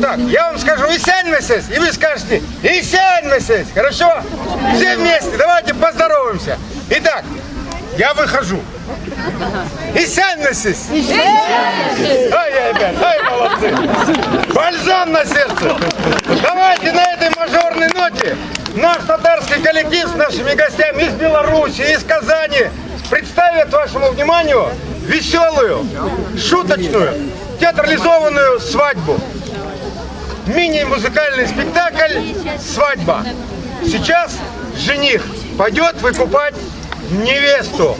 так, я вам скажу «Исянмесес», и вы скажете «Исянмесес», хорошо? Все вместе, давайте поздороваемся. Итак, я выхожу. «Исянмесес». Ай, опять, ай, молодцы. Бальзам на сердце. Давайте на этой мажорной ноте наш татарский коллектив с нашими гостями из Беларуси, из Казани представит вашему вниманию веселую, шуточную, театрализованную свадьбу. Мини-музыкальный спектакль «Свадьба». Сейчас жених пойдет выкупать невесту.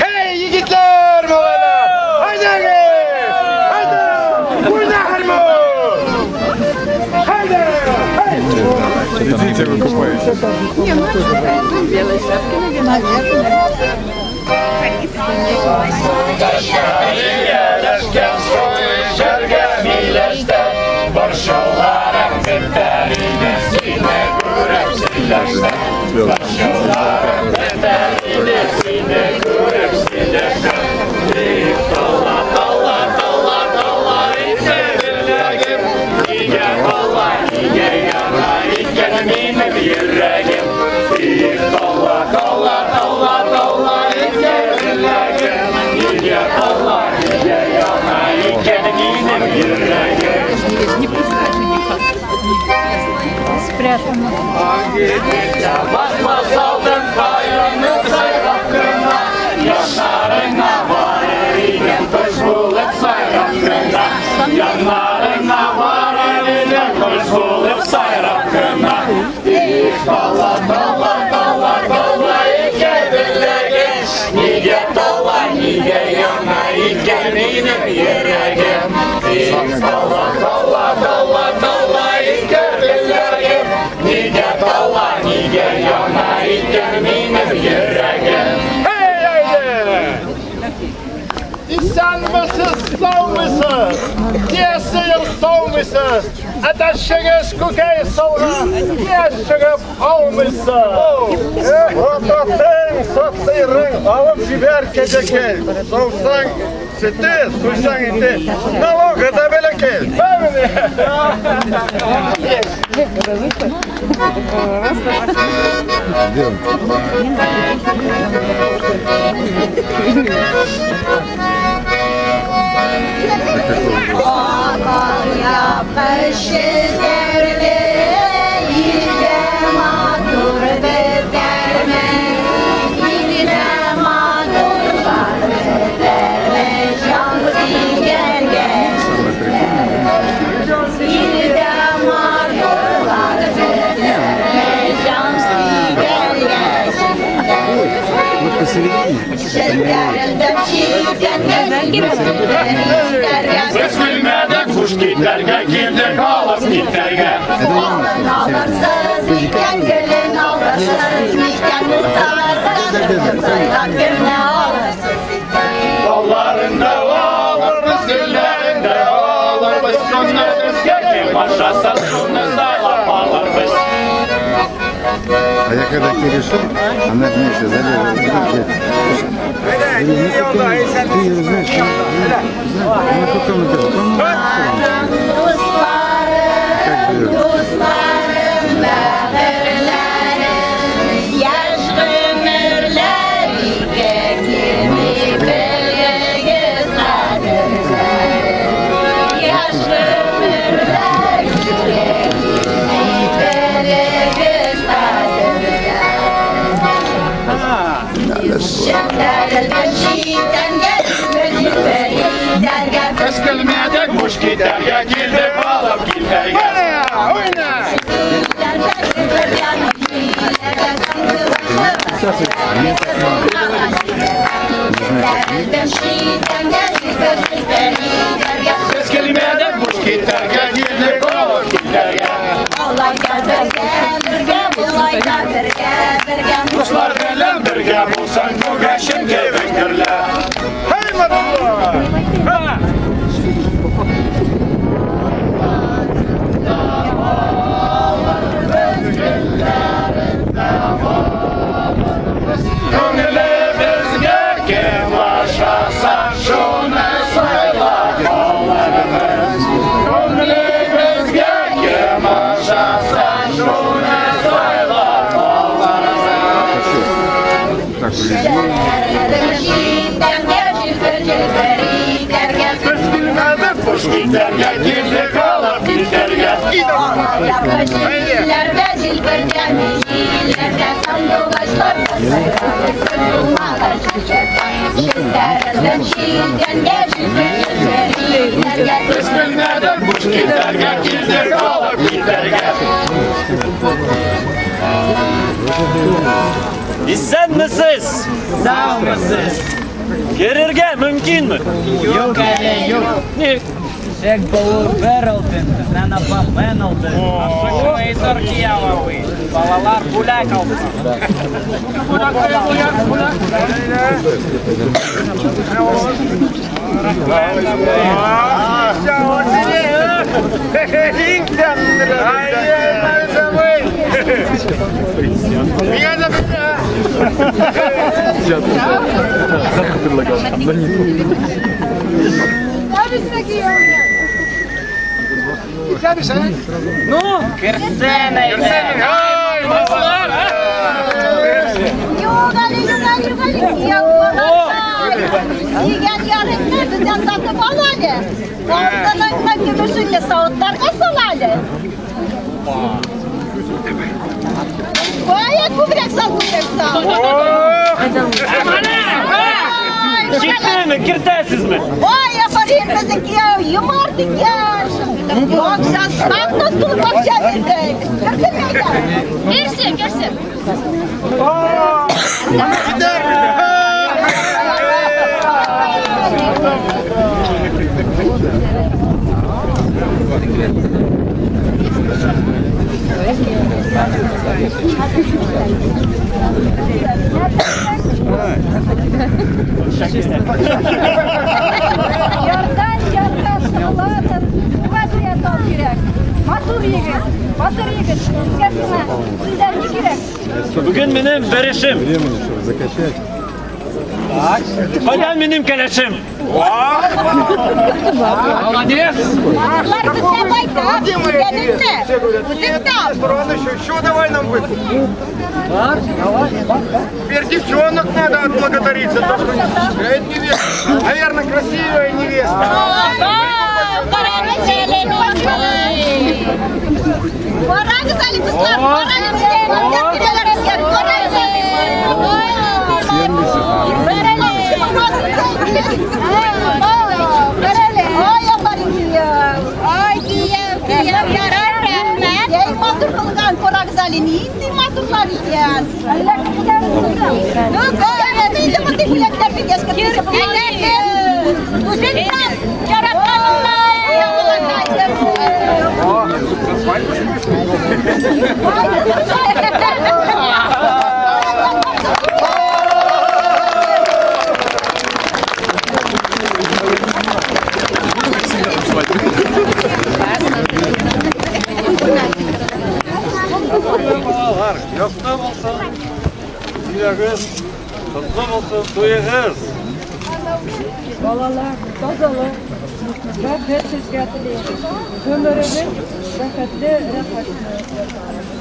Эй, егитлер, молодая! Хайда! Хайда! Уйнахарму! Хайда! Идите, выкупаете. Не, ну это белые шапки, наверное. Не пускай жениха. Спрятано. Basmasaldım kayanı sayrakına, yanlarına varırıyım kuş bulup sayrakına, yanlarına varırıyım kuş bulup sayrakına. Dola dola dola dola ike dileğim, nige dola nige yana ike benim yüreğim. Dola dola dola dola ike dileğim, nige dola nige yana ike benim yüreğim. Hey, haydi! İsyanmısız, savmısız, diyesiyim savmısız, ateşiniz kukeyi sonra, yaşınıp almışsız. Ototun satsırın alıp biber kecekil. Soğuksan sütü, suysan iti. Naloga da belekil. Ya peşizlerle yine mağdur bezlerme, yine mağdurlar bezlerme, şansı gel geçme. Yine mağdurlar bezlerme, şansı gel geçme. Şerlerinde çiğden Biz bilmedik kuş giderge, girdik alıp giderge. Oğlan alırsız, iken gelin alırsız, iken mutlarsız, hakkını alırsız. Kollarında olur, biz dillerinde olur, biz gönlümüz geldi, başlasın şunu saylap alır biz. А я когда решил, она вместе залезла. Ты ее знаешь, она потом это Dostlarım, dostlarım, behirlerim, yaş ömürler, geçimi belge sadıklarım. Yaş ömürler, geçimi belge sadıklarım. Eskilmedik kuş giderge, girdik alıp giderge. Oyna! Eskilmedik kuş giderge, girdik alıp giderge. Kuşlar bilen birge bulsan, bu geçim gerekirler. Hey madallah! Ha! Ağaç şehirlerde zilberden şehirlerde sandogaçlarda sırılmalar şehirlerden şehirden şehirlerden Esmerlerden buç giderge, kildir kalıp giderge. Biz sen misiniz? Sağ mısınız? Girirge mümkün mü? Yok hele yok. Ne? Sek bolu verildin, bizden apam ben oldum. Aşıkmayı Türkiye var. Balalar bulak oldu. Ну, Кирсене йде. Yiyen yarınlar bizden satıp al hadi. Ortadan gümüşünle savutlarga sal hadi. Vay kubrek sal. Şitti mi? Kirtesiz mi? Vay yaparım bizimki ya yumardık ya. Yoksa sınav nasıl bakacağız dedi. Görsün. Yardan sıkılatın. Kuvvetliye dal gerek. Matur yigit. Sizgesine. Sizden ne gerek? Bugün benim verişim. Hadi benim keleşim. Ağlar kısa bayta. Senin ne? Uzakta. Еще давай нам выпить. Теперь девчонок надо отблагодарить за то, что невеста. Наверное, красивая невеста. Пора güzel kızlar. Pora güzel. Indi maturlar yiyen. Allah kutlarım. Yok, evet, şimdi bu dilekler bir geç getirse bu. Uzundan yaratanlar. Yoksa olsun. Yürüyüz. Tatlı olsun. Duyuyoruz. Balalar tozalı ve petsiz getiriyor. Ömrümüz rahatlı rahatlı.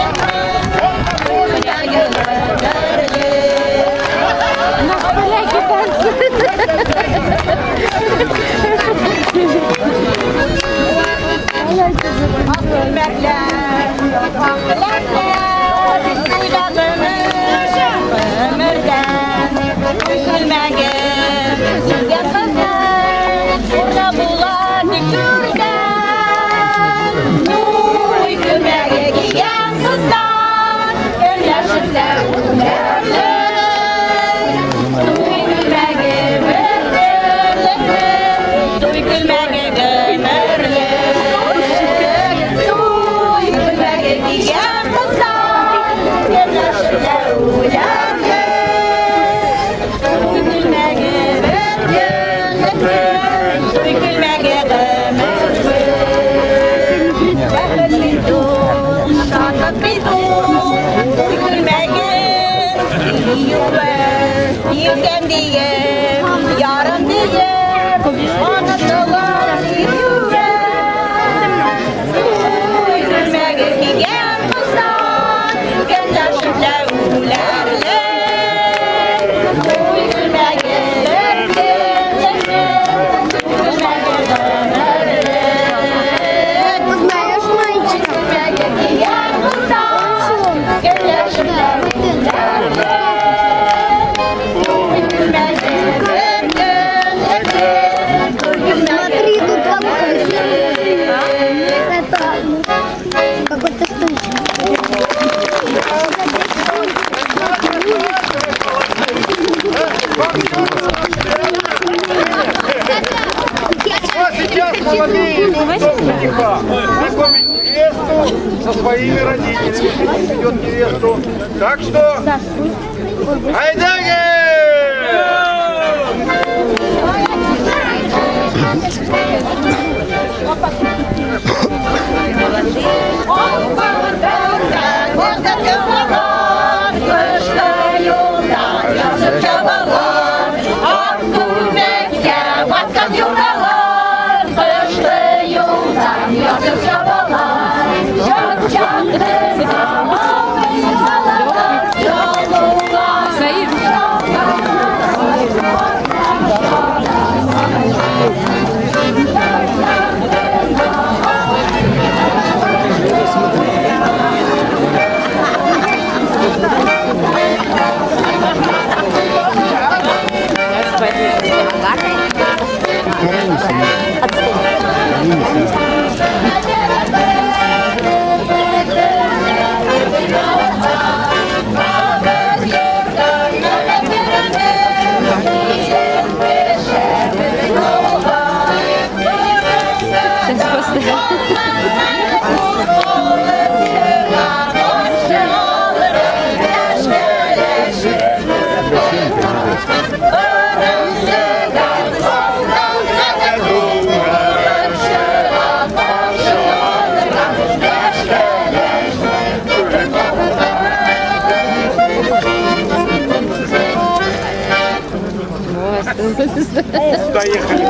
Thank you. diyeyim, yarın diyeyim, unutulur yürüyüm. Gülmeye giyen kızlar, gençler ulerler. Gülmeye Смотри, тут это какой-то стульчик. А сейчас молодые идут в дом жениха знакомить невесту со своими родителями. Идет невесту. Так что... Айдаги! Доехали.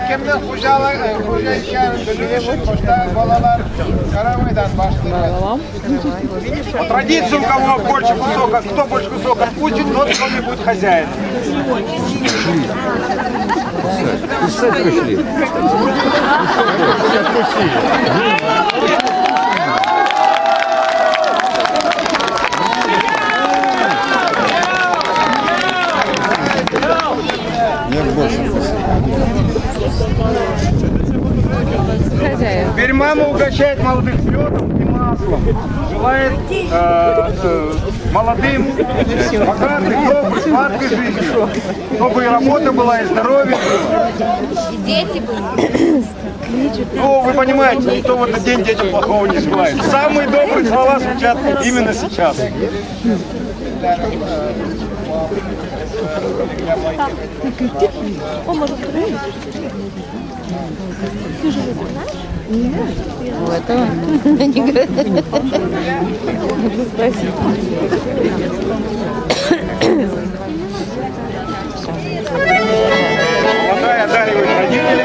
Kimdir xo'ja ishlarni bilib, boshqa bolalar Karavaydan boshlaydi. По традиции, у кого больше кусок, кто больше кусок откусит, тот и будет хозяин. Писать пришли. Нет больше. Теперь мама угощает молодых медом и маслом. Желает молодым, богатых, добрых, сладкой жизни. Чтобы и работа была, и здоровье было. Дети были. Ну, вы понимаете, никто в этот день детям плохого не желает. Самые добрые слова звучат именно сейчас. У этого не говорят. Спроси. Молодая одаривает родителей.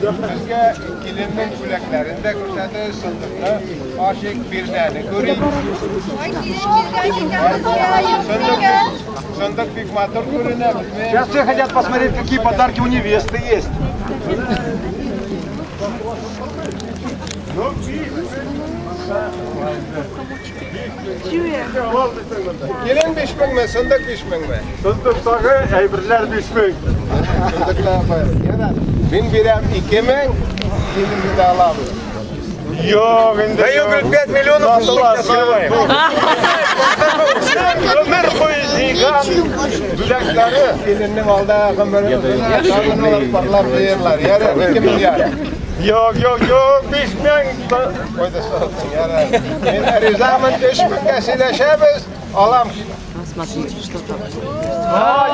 Bizga kelinning bo'laklarida ko'rsatdi sildiqni, oshiq birnani ko'ring. Sildiq bek motor ko'rinadi. Сейчас все хотят посмотреть, какие подарки у невесты есть. Gelin düşmün mü, sındık düşmün mü? Sındık tağı, eyberler düşmüş. Sındıkla yapayım. Bin birem 2 min, gelin bir de alalım. Yok, даю, говорит, 5 миллионов, сынdık сливаем. Ömer koyacağım. Bilekleri gelinin aldığı akım böyle yaşarlı olarak parlar verirler. Yarın 2 milyar. Yok, 5 bin. Koyda sorsun yarın. Ben rızamın düşmün kesileşemiz, alam.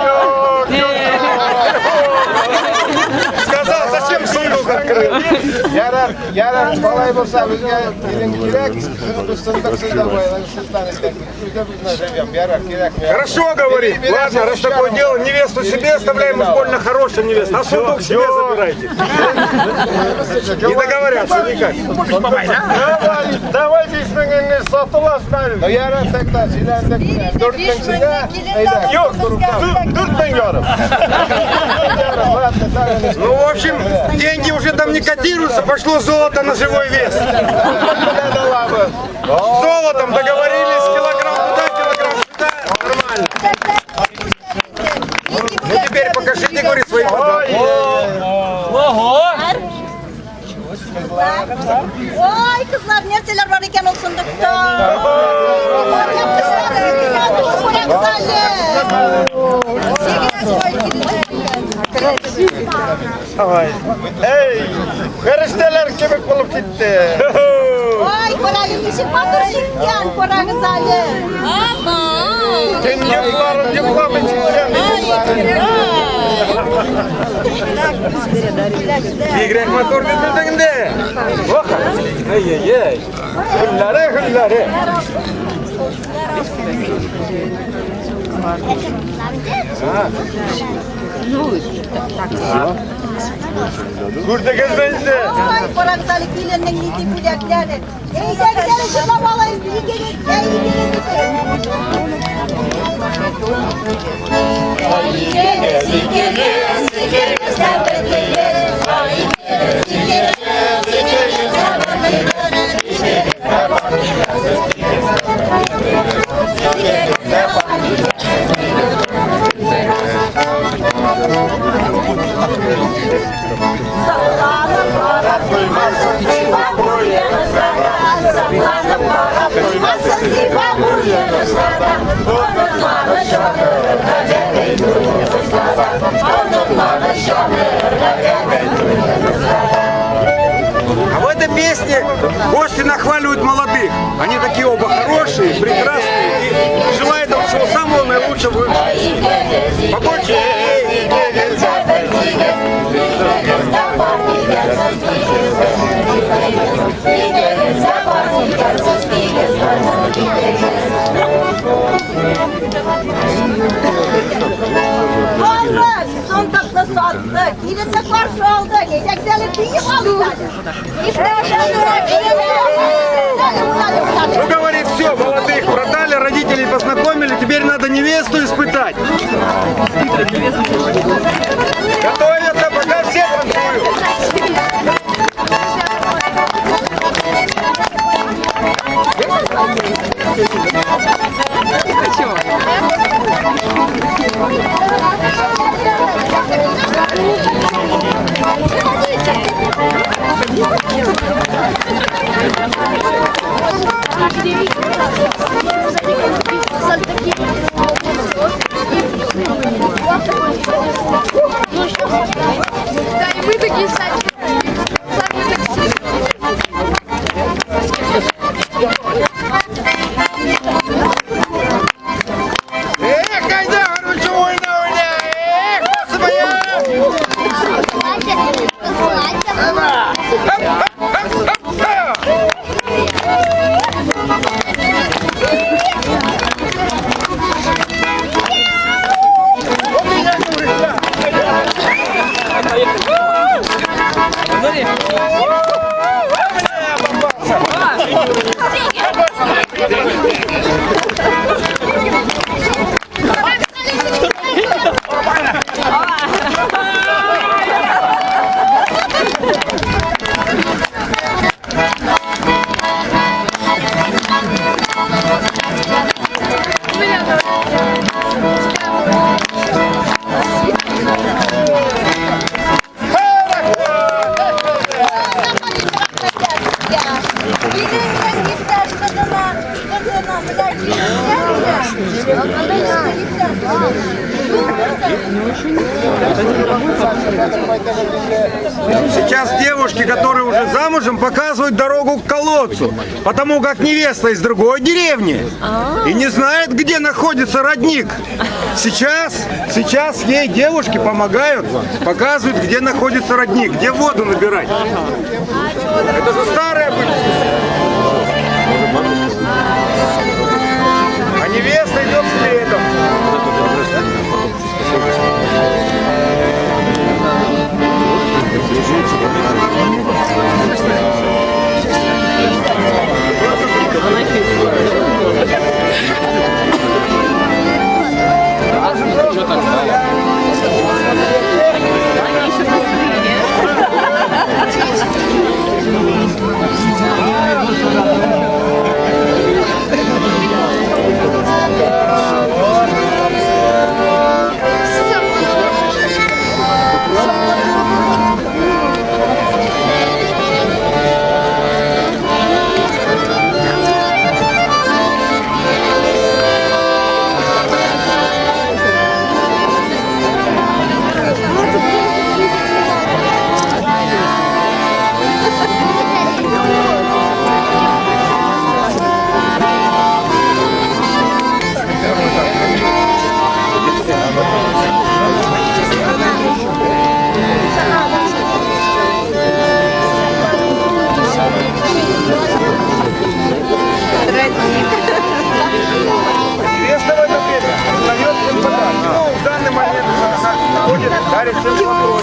Yok. Сказал, зачем сундук открыл? Yarın kolay olsa bizge gelin gerek, biz sındıksız da koyalım, sizden istedik. Biz de biz ne yapalım, yarın gerek mi? Хорошо, говорит. Ладно, раз такое дело, невесту себе оставляем, уж больно хорошая невеста. А сундук себе забирайте. Не договорятся никак. Давайте ismini satıla ставим. Yarın tekrar silendik, 4 bin silah, eyler. Yok, 4 bin yarım. Ну, в общем, деньги уже там не котируются, пошло золото на живой вес. Золотом договорились, килограмм туда, килограмм сюда, нормально. Ну, теперь покажите, говорит, свои подарки. Ого! Oy kızlar neredeler var iken o fındıkta. Ey, herişteler kemik bulup gitti. Oy koranın işi patırışıkken koranı zalim. Aman. Sen yıklarım içeceğim. Игрек мотор bildirdin Bak. Ey. Hüllere. Burada gezmeyince. Oy koranı zalim bilenle niti bilekleri. Eğlenceleri şıklamalıyız. İyi А в этой песне гости нахваливают молодых. Они такие оба хорошие, прекрасные и желают им всего самого наилучшего в их жизни. Побольше. Aldık, sondakta sattık, yine karşı aldık, yedekleri büyük aldık. Ну, говорит, все, молодых продали, родителей познакомили, теперь надо невесту испытать. Готовятся, пока все танцуют. Ну что? Сейчас девушки, которые уже замужем, показывают дорогу к колодцу, потому как невеста из другой деревни и не знает, где находится родник. Сейчас ей девушки помогают, показывают, где находится родник, где воду набирать. Это же старое было. А невеста идет следом. Невеста в это время дает им подарок. Ну, в данный момент она ходит, дарит всем подарок.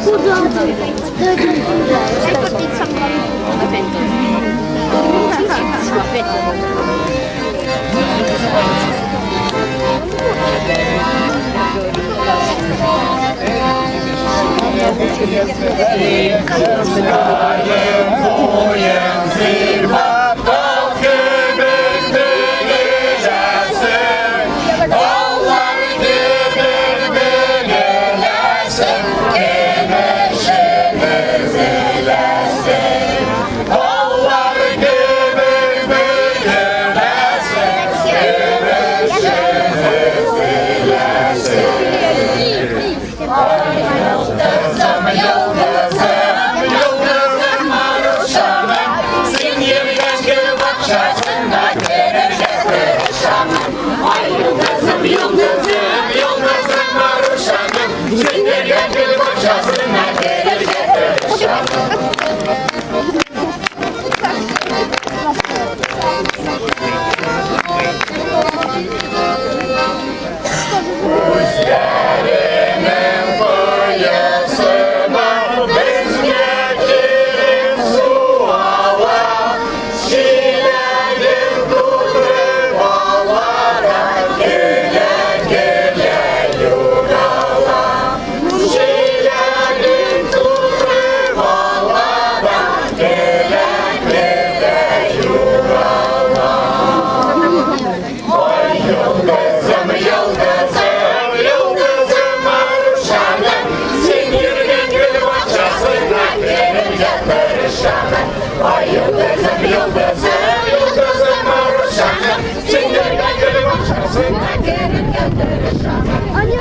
Куда ты? Опять со мной. Они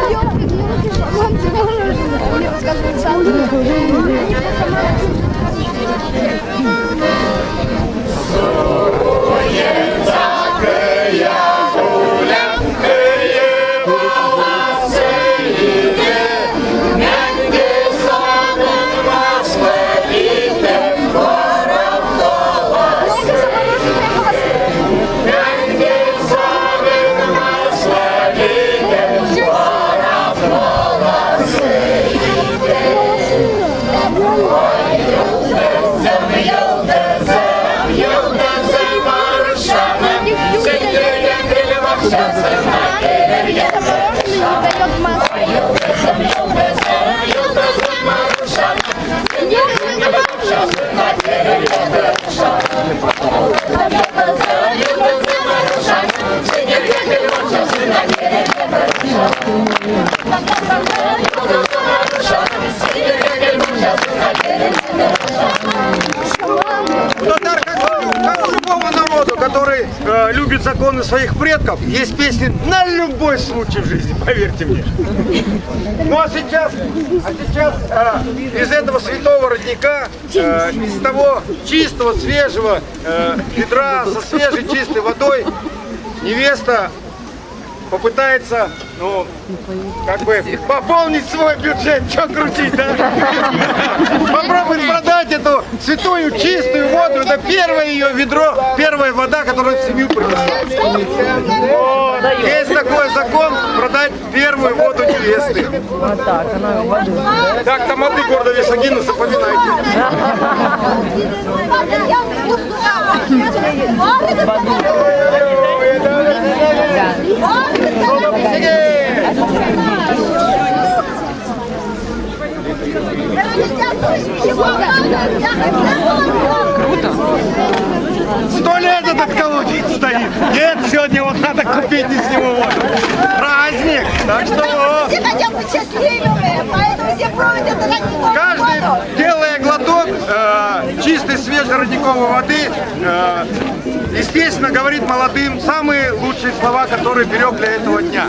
любит законы своих предков, есть песни на любой случай в жизни, поверьте мне. Ну а сейчас из этого святого родника, из того чистого, свежего ведра со свежей чистой водой невеста попытается, ну, как бы пополнить свой бюджет, что крутить, да? Попробует продать эту святую чистую воду, это первое ее ведро, первая вода, которая в семью принесла. Вот. Есть такой закон, продать первую воду невесты. Так, тамады города Висагина, запоминайте. Круто. 100 лет этот колодец стоит. Нет, сегодня вот надо купить из него воду. Праздник. Так что вот. Все хотят быть счастливыми, поэтому все пробуют это родниковую Каждый, воду. делая глоток чистой, свежей родниковой воды, естественно, говорит молодым самые лучшие слова, которые берег для этого дня.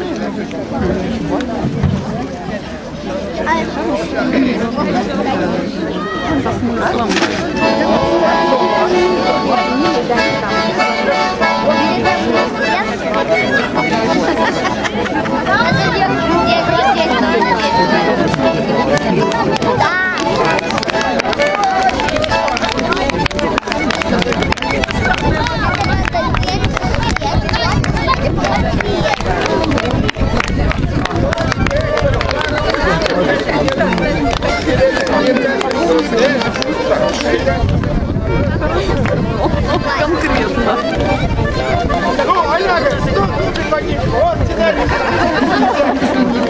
Ну, Аляга, что тут погиб? Вот, кидайте.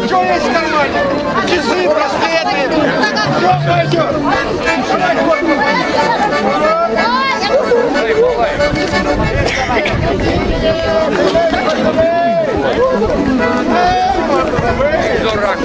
Что есть в кармане? Часы, браслеты. Все пойдет. Давай, дурак.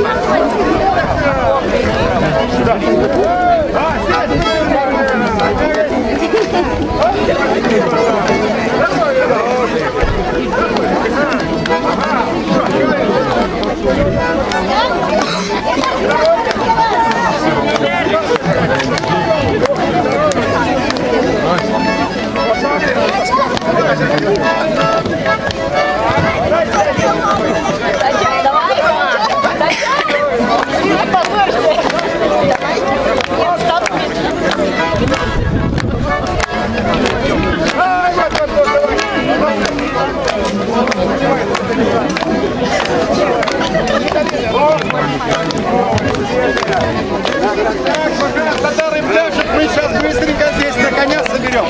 Татары пляшут, мы сейчас быстренько здесь на коня соберем.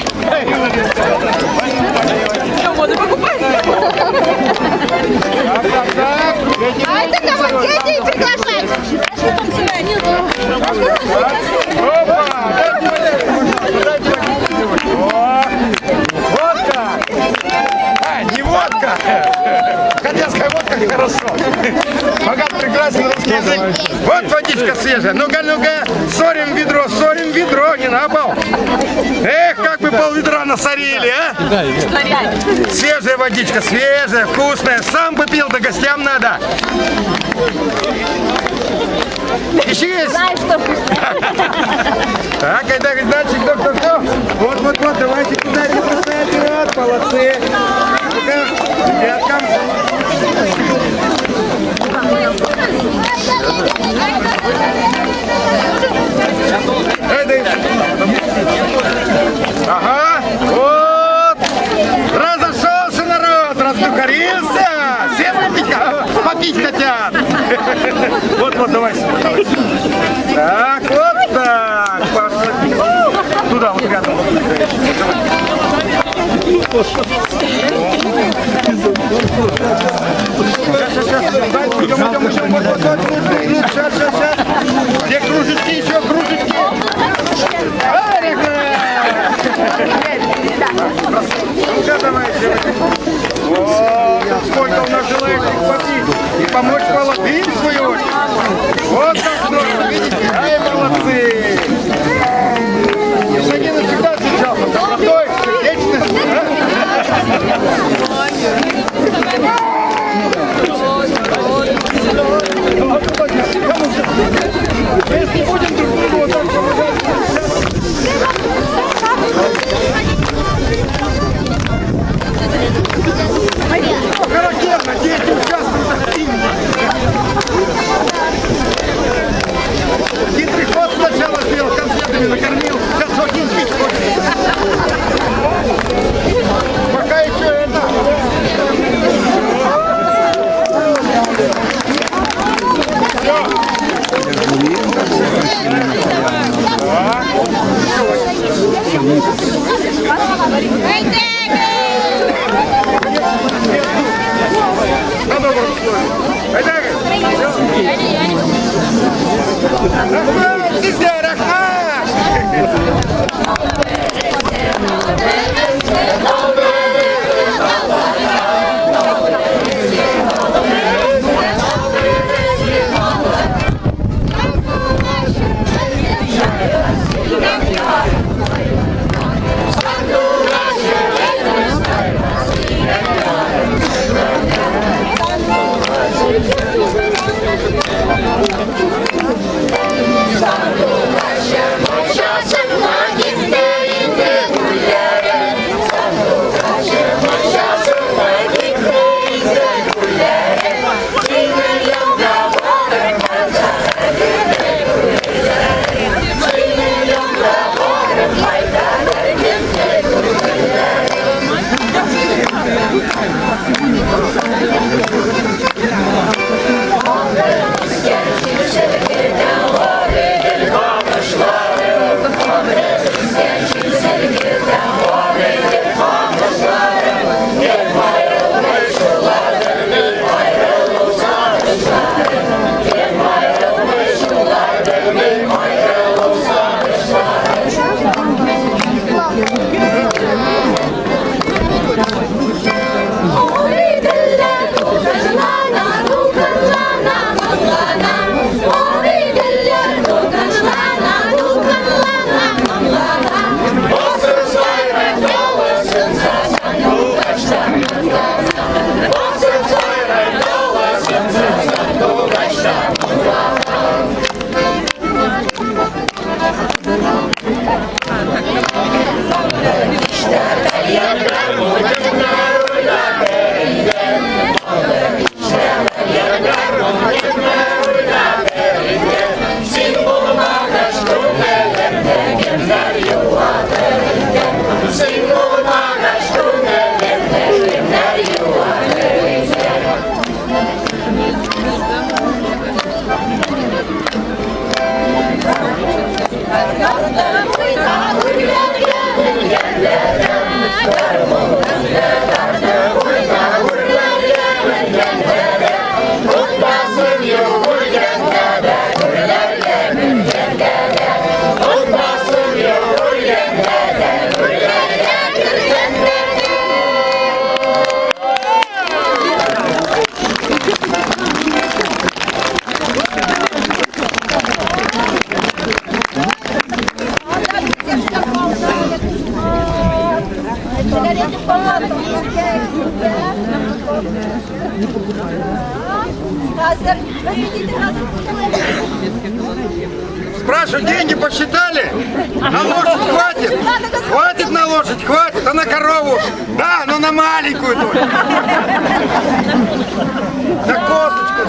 Что, можно покупать? Так. А это кого детей приглашать? Опа! Водка! Не водка! Хотецкая водка нехорошо. Богат прекрасен русский язык. Вот водичка свежая. Ну-ка, сорим ведро, не на пол. Эх, как бы пол ведра насорили, а? Свежая водичка, свежая, вкусная. Сам бы пил, да гостям надо. Еще есть? Так, айда, датчик, кто? Вот, давайте туда, вперед, молодцы. Ну-ка, ребяткам. Ага, вот. Разошелся народ, раздухарился. Все попить хотят. Вот, давай. Так, вот так. Пошли. Туда, вот рядом. Сейчас. Дальше идем. Вот. Сейчас. Где кружечки, еще кружечки. Ну-ка, давайте. Вот, сколько у нас желающих попить и помочь молодым, в свою очередь. Вот как здорово, видите? Ай, молодцы! Висагина всегда отличался добротой, сердечностью, да? Спрашиваю, деньги посчитали? На лошадь хватит? Хватит на лошадь, хватит, а на корову? Да, но на маленькую только. На косточку.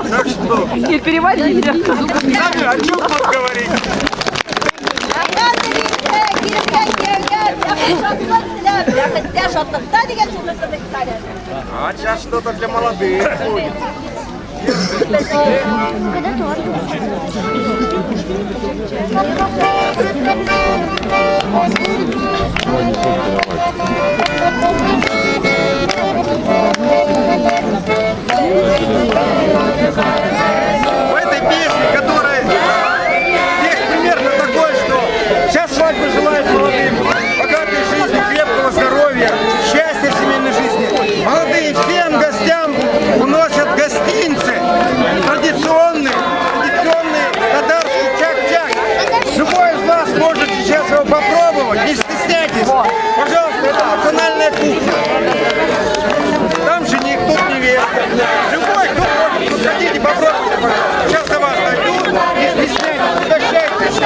Так что, Не переводи. сами о чем тут говорить? А сейчас что-то для молодых будет. В этой песне, которая есть примерно такой, что сейчас свадьба желает молодым богатой жизни, крепкого здоровья, счастья в семейной жизни. Молодые всем гостям уносят гостинцы, традиционные татарский чак-чак. Любой из вас может сейчас его попробовать, не стесняйтесь. Пожалуйста, это национальная кухня. Там жених, тут невеста. Любой, кто хочет, подходите, попробуйте, пожалуйста. Сейчас за вас найдут, не стесняйтесь, угощайтесь.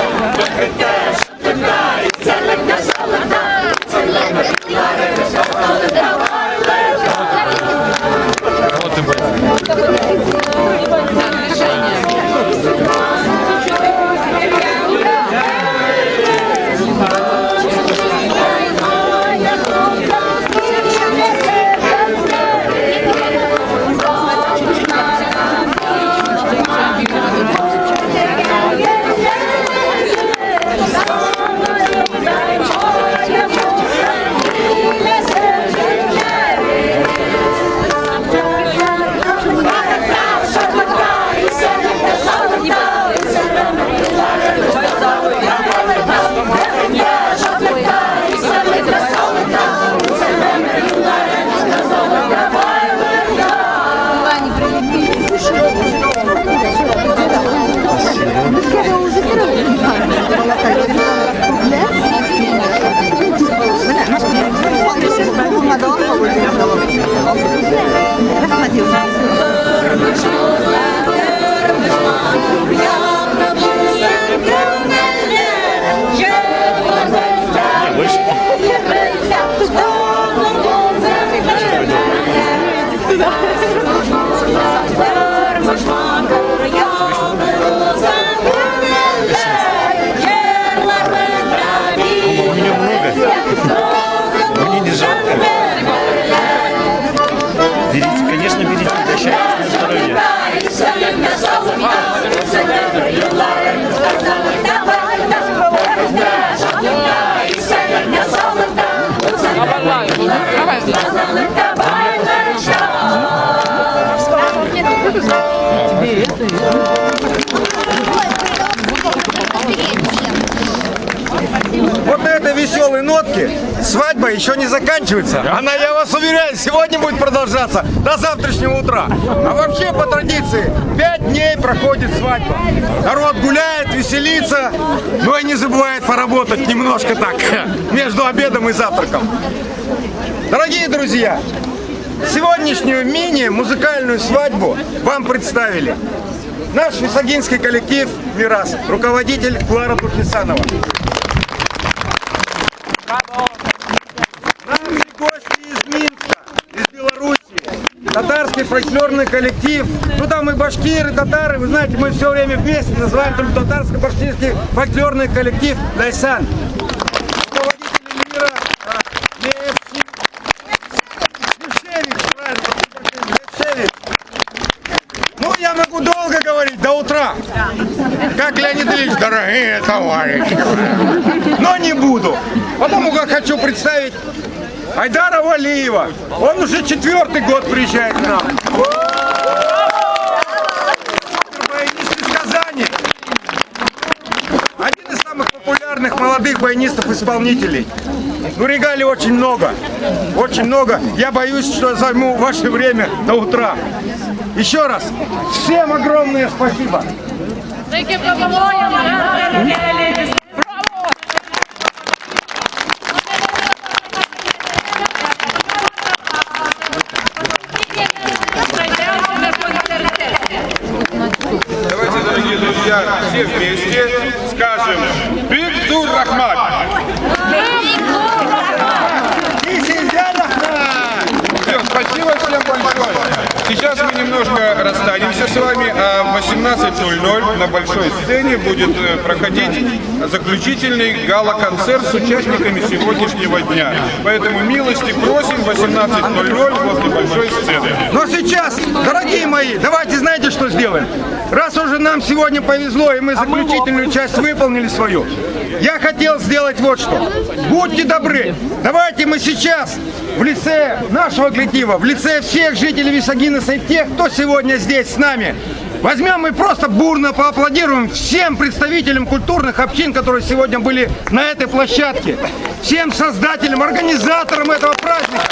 Мне не жалко. Берите, конечно, берите, угощайтесь на здоровье. Вот на этой веселой нотке свадьба еще не заканчивается. Она, я вас уверяю, сегодня будет продолжаться до завтрашнего утра. А вообще, по традиции, 5 дней проходит свадьба. Народ гуляет, веселится, но и не забывает поработать немножко так, между обедом и завтраком. Дорогие друзья, сегодняшнюю мини-музыкальную свадьбу вам представили наш висагинский коллектив «Мирас», руководитель Клара Тухисанова. Наши гости из Минска, из Белоруссии, татарский фольклорный коллектив, ну там и башкиры, татары, вы знаете, мы все время вместе называем только татарско-башкирский фольклорный коллектив «Лайсан». Руководитель мира Левчевич. Ну, я могу долго говорить, до утра. Как Леонид Ильич, дорогие товарищи. Но не буду. Потому как хочу представить Айдара Валиева. Он уже 4-й год приезжает к нам. Баянист из Казани. Один из самых популярных молодых баянистов-исполнителей. Ну, регалий очень много. Очень много. Я боюсь, что займу ваше время до утра. Еще раз, всем огромное спасибо. Давайте, дорогие друзья, все вместе скажем «Бик-Зур Рахмат». Все, спасибо всем большое. Сейчас мы немножко расстанемся с вами, а в 18:00 на большой сцене будет проходить заключительный гала-концерт с участниками сегодняшнего дня. Поэтому милости просим, 18:00 возле большой сцены. Но сейчас, дорогие мои, давайте знаете, что сделаем? Раз уже нам сегодня повезло, и мы заключительную часть выполнили свою, я хотел сделать вот что. Будьте добры, давайте мы сейчас в лице нашего коллектива, в лице всех жителей Висагинеса и тех, кто сегодня здесь с нами, возьмем и просто бурно поаплодируем всем представителям культурных общин, которые сегодня были на этой площадке, всем создателям, организаторам этого праздника.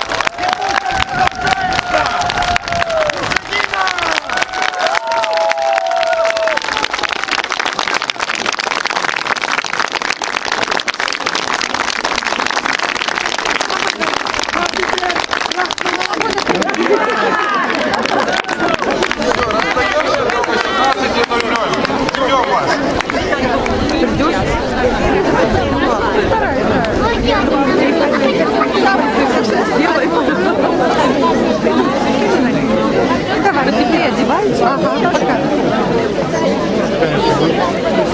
Давай, вы одеваете? Ага, пока.